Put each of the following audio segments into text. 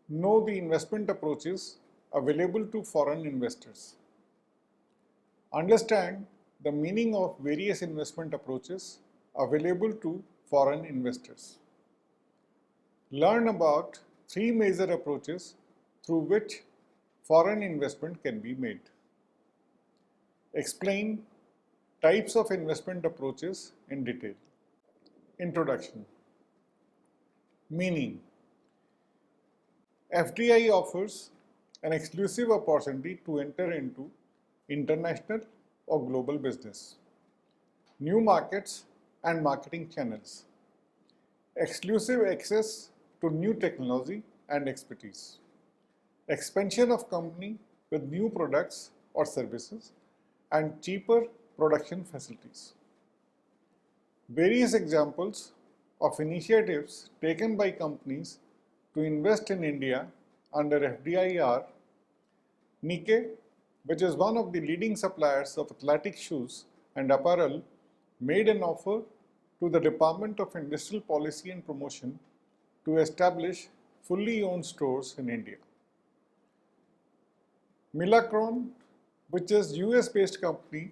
Know the investment approaches available to foreign investors. Understand the meaning of various investment approaches available to foreign investors. Learn about three major approaches through which foreign investment can be made. Explain types of investment approaches in detail. Introduction. Meaning. FDI offers an exclusive opportunity to enter into international or global business, new markets and marketing channels, exclusive access to new technology and expertise, expansion of company with new products or services, and cheaper production facilities. Various examples of initiatives taken by companies to invest in India under FDI are Nikkei, which is one of the leading suppliers of athletic shoes and apparel, made an offer to the Department of Industrial Policy and Promotion to establish fully owned stores in India. Milacron, which is US-based company,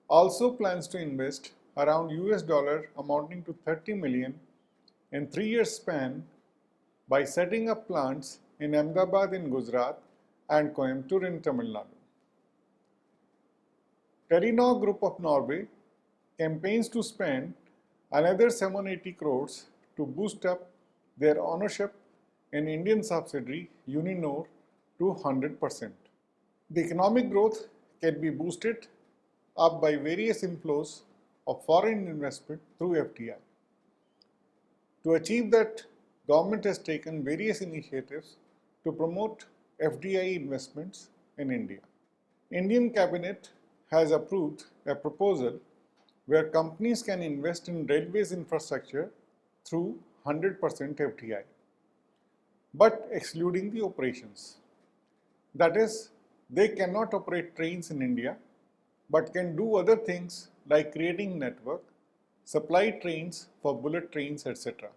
also plans to invest around US dollar amounting to 30 million in 3-year span by setting up plants in Ahmedabad in Gujarat and Coimbatore in Tamil Nadu. Telenor Group of Norway campaigns to spend another 780 crores to boost up their ownership in Indian subsidiary Uninor to 100%. The economic growth can be boosted up by various inflows of foreign investment through FDI. To achieve that, government has taken various initiatives to promote FDI investments in India. Indian cabinet has approved a proposal where companies can invest in railways infrastructure through 100% FDI, but excluding the operations. That is, they cannot operate trains in India, but can do other things like creating network, supply trains for bullet trains, etc.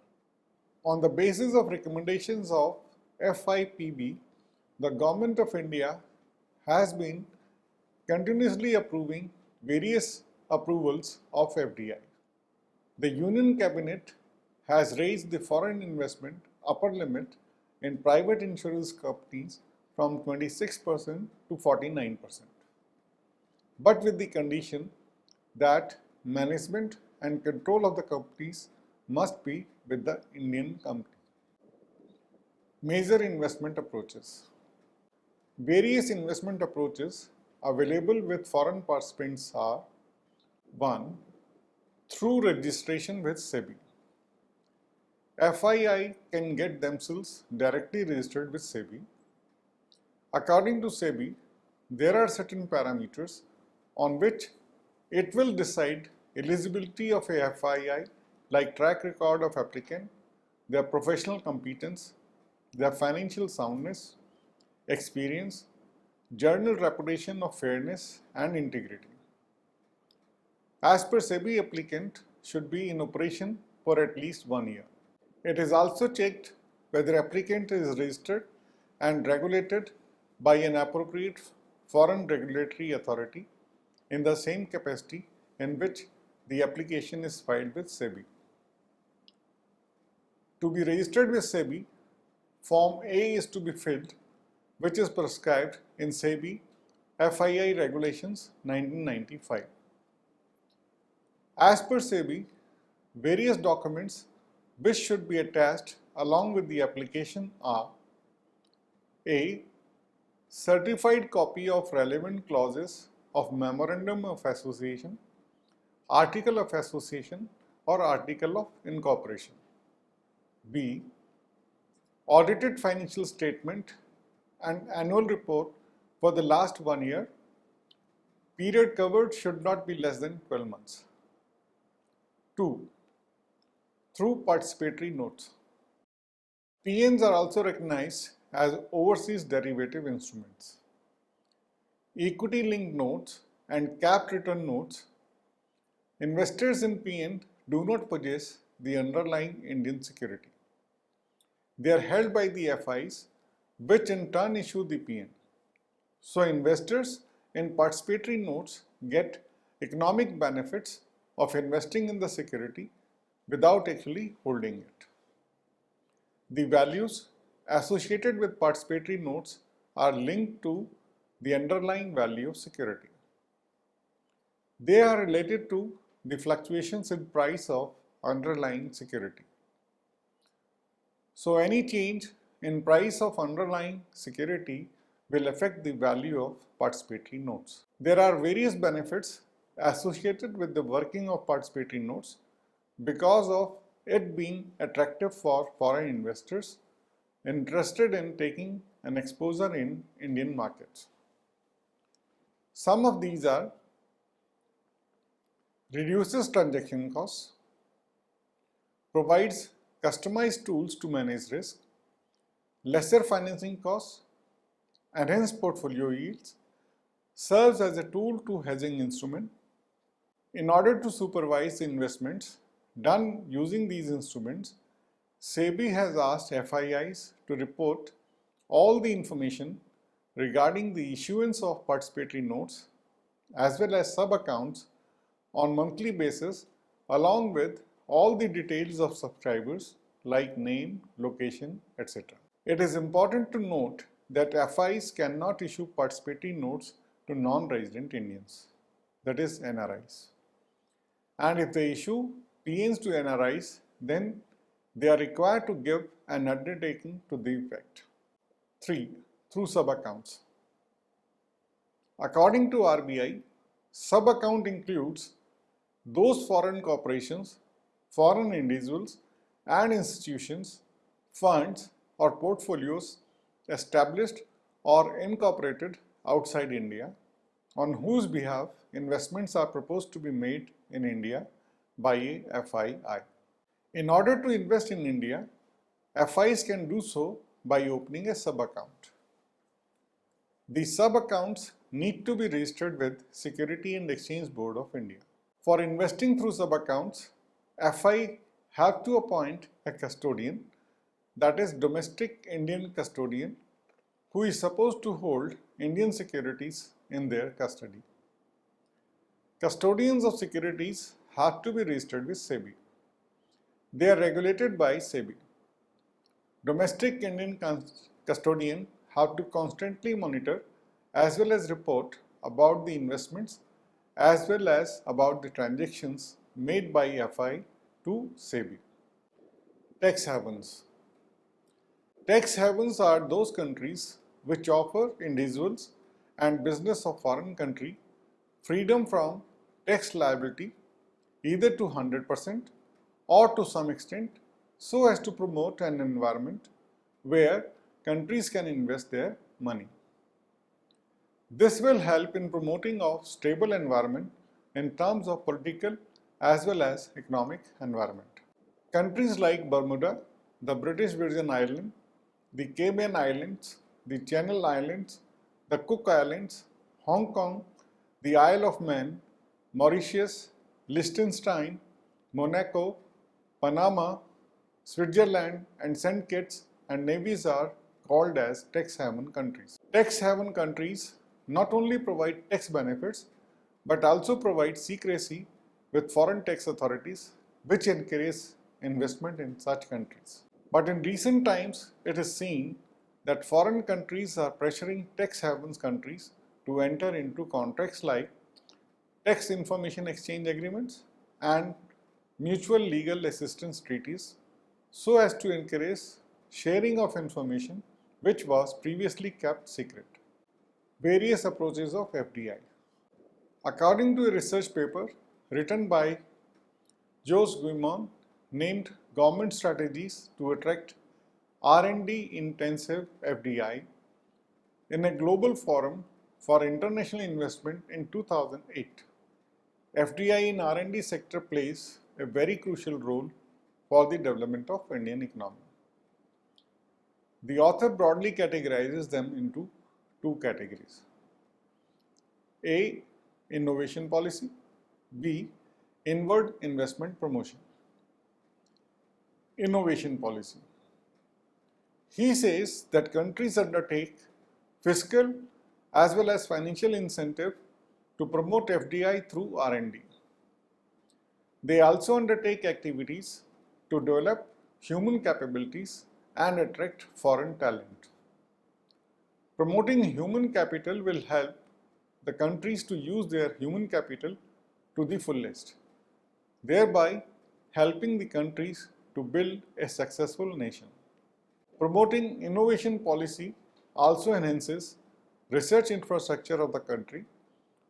On the basis of recommendations of FIPB, the Government of India has been continuously approving various approvals of FDI. The Union Cabinet has raised the foreign investment upper limit in private insurance companies from 26% to 49%, but with the condition that management and control of the companies must be with the Indian company. Major investment approaches. Various investment approaches available with foreign participants are: 1. Through registration with SEBI. FII can get themselves directly registered with SEBI. According to SEBI, there are certain parameters on which it will decide eligibility of a FII, like track record of applicant, their professional competence, their financial soundness, experience, general reputation of fairness and integrity. As per SEBI, applicant should be in operation for at least 1 year. It is also checked whether applicant is registered and regulated by an appropriate foreign regulatory authority in the same capacity in which the application is filed with SEBI. To be registered with SEBI, Form A is to be filled, which is prescribed in SEBI FII Regulations 1995. As per SEBI, various documents which should be attached along with the application are: A. Certified copy of relevant clauses of Memorandum of Association, Article of Association or Article of Incorporation. B. Audited financial statement and annual report for the last 1 year. Period covered should not be less than 12 months. 2. Through participatory notes. PNs are also recognized as overseas derivative instruments. Equity-linked notes and capped return notes. Investors in PN do not possess the underlying Indian security. They are held by the FIs which in turn issue the PN. So investors in participatory notes get economic benefits of investing in the security without actually holding it. The values associated with participatory notes are linked to the underlying value of security. They are related to the fluctuations in price of underlying security. So any change in price of underlying security will affect the value of participatory notes. There are various benefits associated with the working of participatory notes because of it being attractive for foreign investors interested in taking an exposure in Indian markets. Some of these are: reduces transaction costs, provides customized tools to manage risk, lesser financing costs, enhanced portfolio yields, serves as a tool to hedging instrument. In order to supervise investments done using these instruments, SEBI has asked FIIs to report all the information regarding the issuance of participatory notes as well as sub-accounts on monthly basis, along with all the details of subscribers like name, location, etc. It is important to note that FIs cannot issue participatory notes to non-resident Indians, that is NRIs. And if they issue PNs to NRIs, then they are required to give an undertaking to the effect. 3. Through sub-accounts. According to RBI, sub-account includes those foreign corporations, foreign individuals and institutions, funds or portfolios established or incorporated outside India, on whose behalf investments are proposed to be made in India by a FII. In order to invest in India, FIs can do so by opening a sub-account. The sub-accounts need to be registered with Security and Exchange Board of India. For investing through sub-accounts, FI have to appoint a custodian, that is domestic Indian custodian, who is supposed to hold Indian securities in their custody. Custodians of securities have to be registered with SEBI. They are regulated by SEBI. Domestic Indian custodian have to constantly monitor as well as report about the investments as well as about the transactions made by FI to SEBI. Tax havens. Tax havens are those countries which offer individuals and business of foreign country freedom from tax liability either to 100% or to some extent, so as to promote an environment where countries can invest their money. This will help in promoting of stable environment in terms of political as well as economic environment. Countries like Bermuda, the British Virgin Islands, the Cayman Islands, the Channel Islands, the Cook Islands, Hong Kong, the Isle of Man, Mauritius, Liechtenstein, Monaco, Panama, Switzerland and St. Kitts and Nevis are called as tax haven countries. Tax haven countries not only provide tax benefits but also provide secrecy with foreign tax authorities, which encourage investment in such countries. But in recent times, it is seen that foreign countries are pressuring tax havens countries to enter into contracts like tax information exchange agreements and mutual legal assistance treaties so as to encourage sharing of information which was previously kept secret. Various approaches of FDI. According to a research paper written by Jose Guimon named Government Strategies to Attract R&D Intensive FDI in a global forum for international investment in 2008. FDI in R&D sector plays a very crucial role for the development of Indian economy. The author broadly categorizes them into two categories. A. Innovation policy. B. Inward investment promotion. Innovation policy. He says that countries undertake fiscal as well as financial incentive to promote FDI through R&D. They also undertake activities to develop human capabilities and attract foreign talent. Promoting human capital will help the countries to use their human capital to the fullest, thereby helping the countries to build a successful nation. Promoting innovation policy also enhances research infrastructure of the country,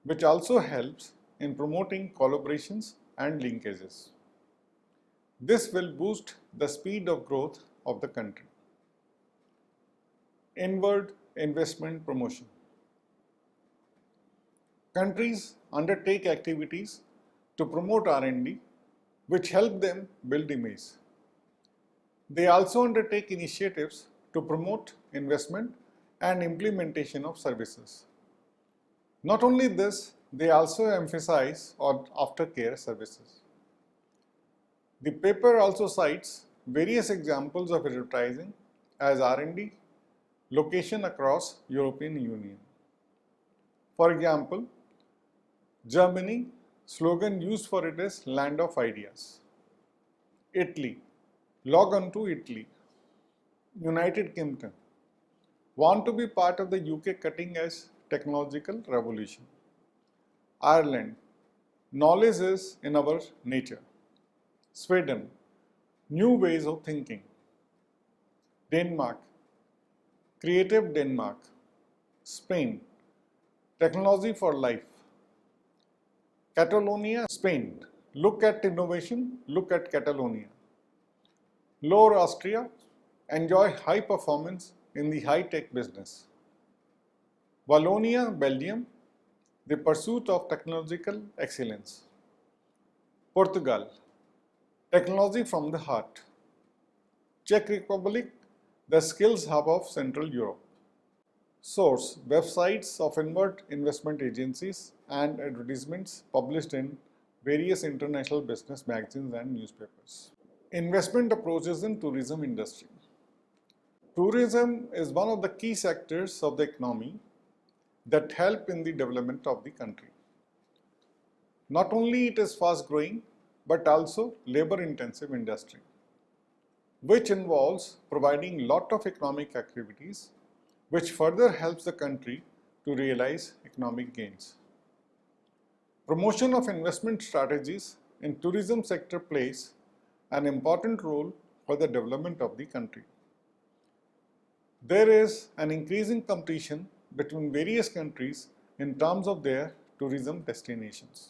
which also helps in promoting collaborations and linkages. This will boost the speed of growth of the country. Inward investment promotion. Countries undertake activities to promote R&D, which help them build image. They also undertake initiatives to promote investment and implementation of services. Not only this, they also emphasize on aftercare services. The paper also cites various examples of advertising as R&D location across European Union. For example, Germany, slogan used for it is land of ideas. Italy, log on to Italy. United Kingdom, want to be part of the UK cutting edge technological revolution. Ireland, knowledge is in our nature. Sweden, new ways of thinking. Denmark, creative Denmark. Spain, technology for life. Catalonia, Spain, look at innovation, look at Catalonia. Lower Austria, enjoy high performance in the high-tech business. Wallonia, Belgium, the pursuit of technological excellence. Portugal, technology from the heart. Czech Republic, the skills hub of Central Europe. Source, websites of inward investment agencies and advertisements published in various international business magazines and newspapers. Investment approaches in tourism industry. Tourism is one of the key sectors of the economy that help in the development of the country. Not only it is fast growing, but also labor intensive industry, which involves providing lot of economic activities, which further helps the country to realize economic gains. Promotion of investment strategies in tourism sector plays an important role for the development of the country. There is an increasing competition between various countries in terms of their tourism destinations.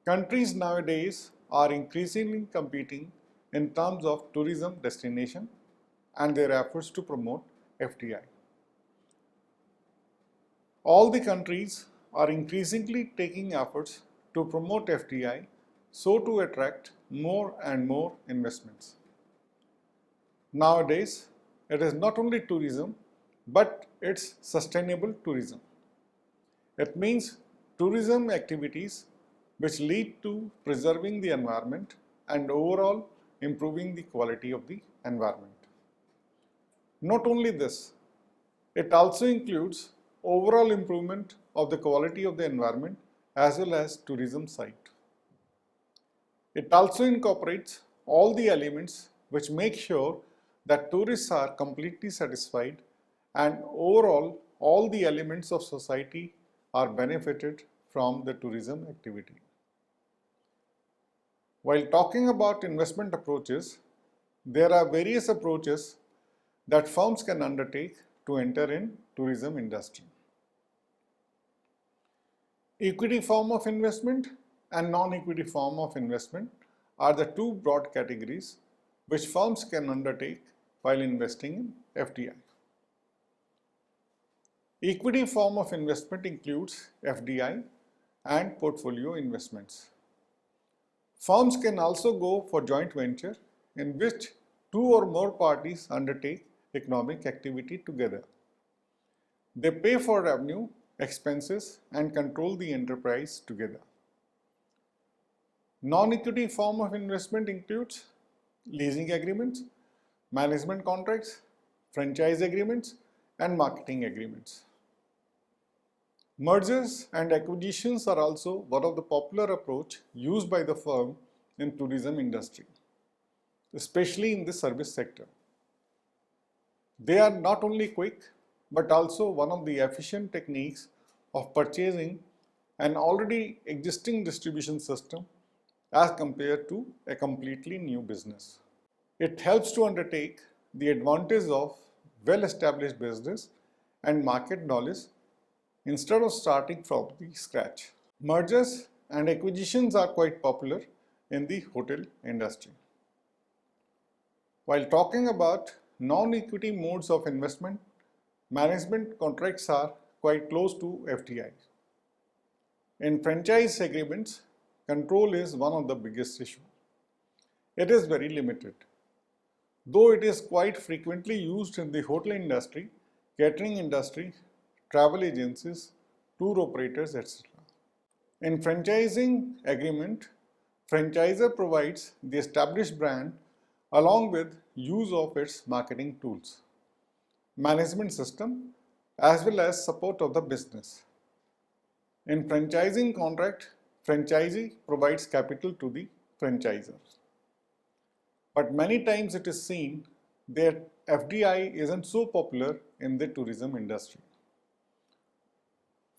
Countries nowadays are increasingly competing in terms of tourism destination and their efforts to promote FDI. All the countries are increasingly taking efforts to promote FDI so to attract more and more investments. Nowadays, it is not only tourism, but it's sustainable tourism. It means tourism activities which lead to preserving the environment and overall improving the quality of the environment. Not only this, it also includes overall improvement of the quality of the environment as well as tourism site. It also incorporates all the elements which make sure that tourists are completely satisfied and overall all the elements of society are benefited from the tourism activity. While talking about investment approaches, there are various approaches that firms can undertake to enter in tourism industry. Equity form of investment and non-equity form of investment are the two broad categories which firms can undertake while investing in FDI. Equity form of investment includes FDI and portfolio investments. Firms can also go for joint venture in which two or more parties undertake economic activity together. They pay for revenue, expenses and control the enterprise together. Non-equity form of investment includes leasing agreements. management contracts, franchise agreements, and marketing agreements. Mergers and acquisitions are also one of the popular approach used by the firm in tourism industry, especially in the service sector. They are not only quick, but also one of the efficient techniques of purchasing an already existing distribution system as compared to a completely new business. It helps to undertake the advantage of well-established business and market knowledge instead of starting from the scratch. Mergers and acquisitions are quite popular in the hotel industry. While talking about non-equity modes of investment, management contracts are quite close to FDI. In franchise agreements, control is one of the biggest issues. It is very limited. Though it is quite frequently used in the hotel industry, catering industry, travel agencies, tour operators, etc. In franchising agreement, franchisor provides the established brand along with use of its marketing tools, management system, as well as support of the business. In franchising contract, franchisee provides capital to the franchisor. But many times it is seen that FDI isn't so popular in the tourism industry.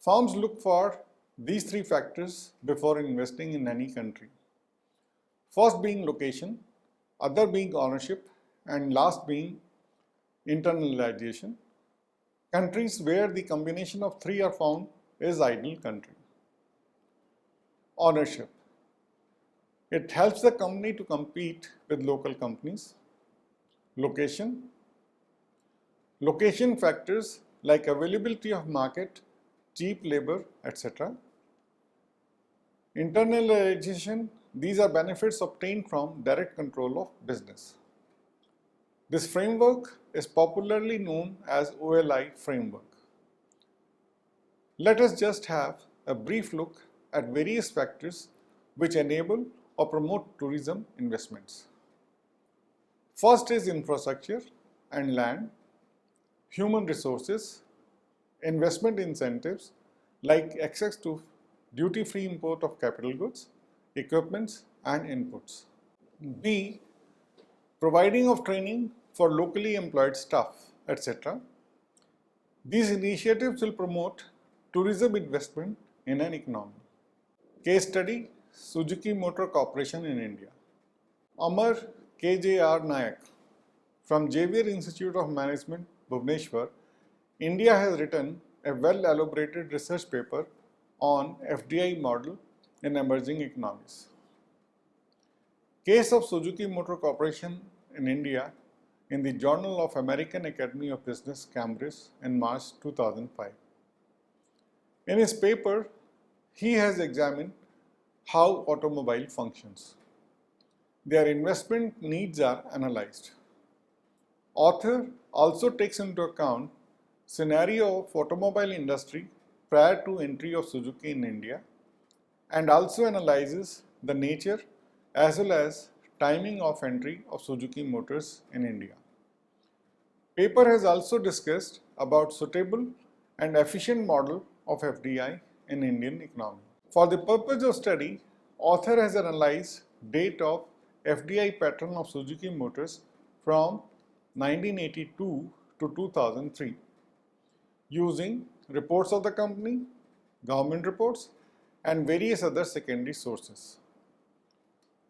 Firms look for these three factors before investing in any country. First being location, other being ownership, and last being internalization. Countries where the combination of three are found is ideal country. Ownership. It helps the company to compete with local companies. Location. Location factors like availability of market, cheap labor, etc. Internalization. These are benefits obtained from direct control of business. This framework is popularly known as OLI framework. Let us just have a brief look at various factors which enable or promote tourism investments. First is infrastructure and land, human resources, investment incentives like access to duty-free import of capital goods, equipments and inputs. B. Providing of training for locally employed staff, etc. These initiatives will promote tourism investment in an economy. Case study, Suzuki Motor Corporation in India. Amar K.J.R. Nayak from Xavier Institute of Management, Bhubaneswar, India has written a well-elaborated research paper on FDI model in emerging economies. Case of Suzuki Motor Corporation in India in the Journal of American Academy of Business, Cambridge in March 2005. In his paper, he has examined how automobile functions. Their investment needs are analyzed. Author also takes into account scenario of automobile industry prior to entry of Suzuki in India and also analyzes the nature as well as timing of entry of Suzuki Motors in India. Paper has also discussed about suitable and efficient model of FDI in Indian economy. For the purpose of study, author has analyzed date of FDI pattern of Suzuki Motors from 1982 to 2003 using reports of the company, government reports and various other secondary sources.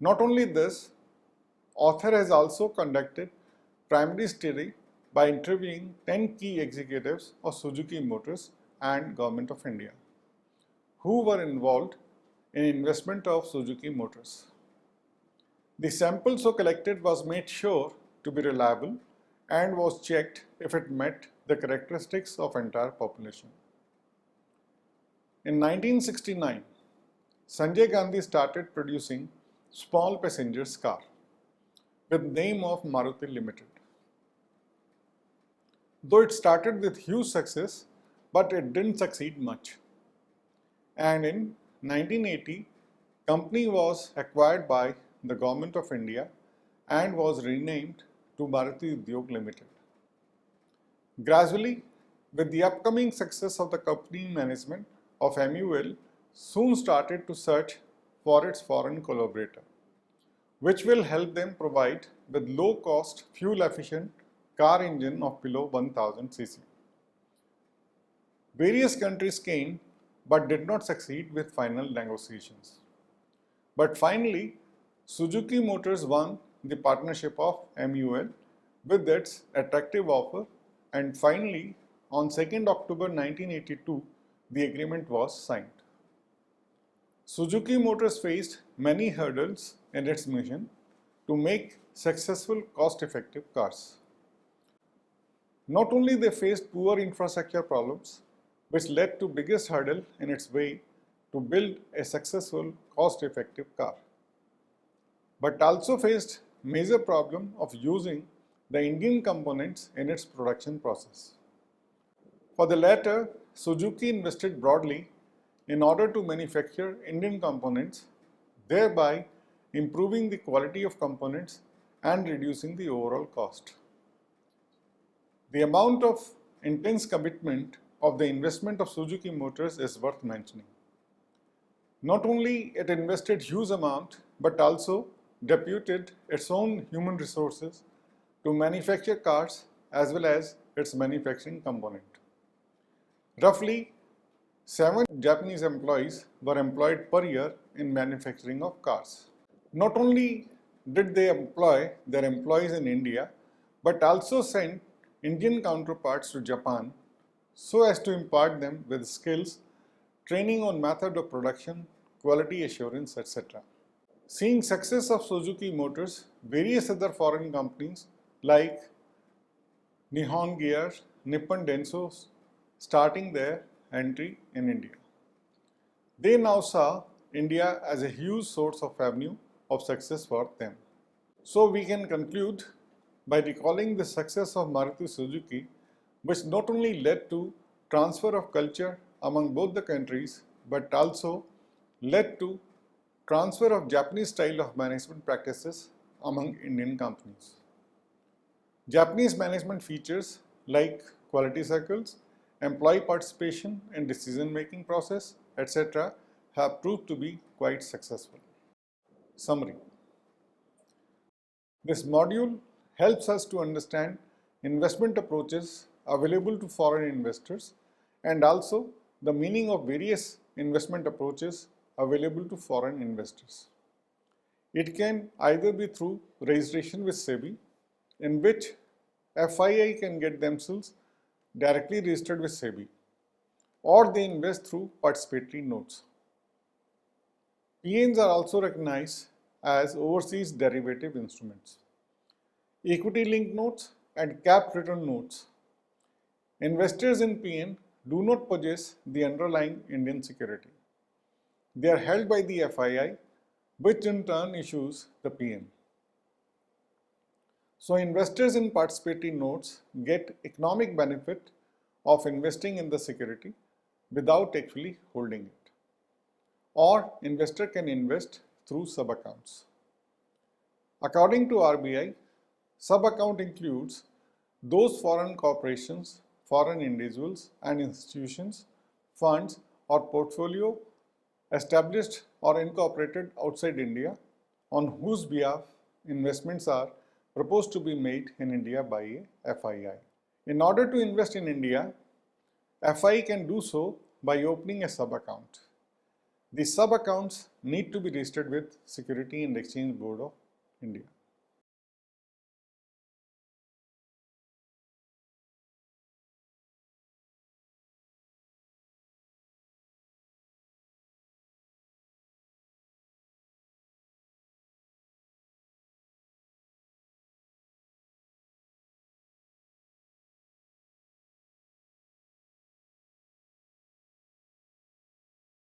Not only this, author has also conducted primary study by interviewing 10 key executives of Suzuki Motors and Government of India who were involved in investment of Suzuki Motors. The sample so collected was made sure to be reliable and was checked if it met the characteristics of entire population. In 1969, Sanjay Gandhi started producing small passengers car with name of Maruti Limited. Though it started with huge success, but it didn't succeed much. And in 1980, company was acquired by the Government of India and was renamed to Maruti Udyog Limited. Gradually, with the upcoming success of the company, management of MUL soon started to search for its foreign collaborator, which will help them provide with low-cost, fuel-efficient car engine of below 1000 cc. Various countries came but did not succeed with final negotiations. But finally, Suzuki Motors won the partnership of MUL with its attractive offer, and finally, on 2nd October 1982, the agreement was signed. Suzuki Motors faced many hurdles in its mission to make successful, cost-effective cars. Not only they faced poor infrastructure problems, which led to biggest hurdle in its way to build a successful, cost-effective car, but also faced major problem of using the Indian components in its production process. For the latter, Suzuki invested broadly in order to manufacture Indian components, thereby improving the quality of components and reducing the overall cost. The amount of intense commitment of the investment of Suzuki Motors is worth mentioning. Not only it invested huge amount, but also deputed its own human resources to manufacture cars as well as its manufacturing component. Roughly 7 Japanese employees were employed per year in manufacturing of cars. Not only did they employ their employees in India, but also sent Indian counterparts to Japan so as to impart them with skills, training on method of production, quality assurance, etc. Seeing success of Suzuki Motors, various other foreign companies like Nihon Gear, Nippon Denso starting their entry in India. They now saw India as a huge source of avenue of success for them. So we can conclude by recalling the success of Maruti Suzuki, which not only led to transfer of culture among both the countries, but also led to transfer of Japanese style of management practices among Indian companies. Japanese management features like quality cycles, employee participation in decision-making process, etc. have proved to be quite successful. Summary. This module helps us to understand investment approaches available to foreign investors and also the meaning of various investment approaches available to foreign investors. It can either be through registration with SEBI, in which FII can get themselves directly registered with SEBI, or they invest through participatory notes. PNs are also recognized as overseas derivative instruments. Equity-linked notes and capped return notes. Investors in PN do not possess the underlying Indian security. They are held by the FII, which in turn issues the PN. So investors in participatory notes get economic benefit of investing in the security without actually holding it. Or investor can invest through sub-accounts. According to RBI, sub-account includes those foreign corporations, foreign individuals and institutions, funds or portfolio established or incorporated outside India on whose behalf investments are proposed to be made in India by a FII. In order to invest in India, FII can do so by opening a sub-account. The sub-accounts need to be registered with Security and Exchange Board of India.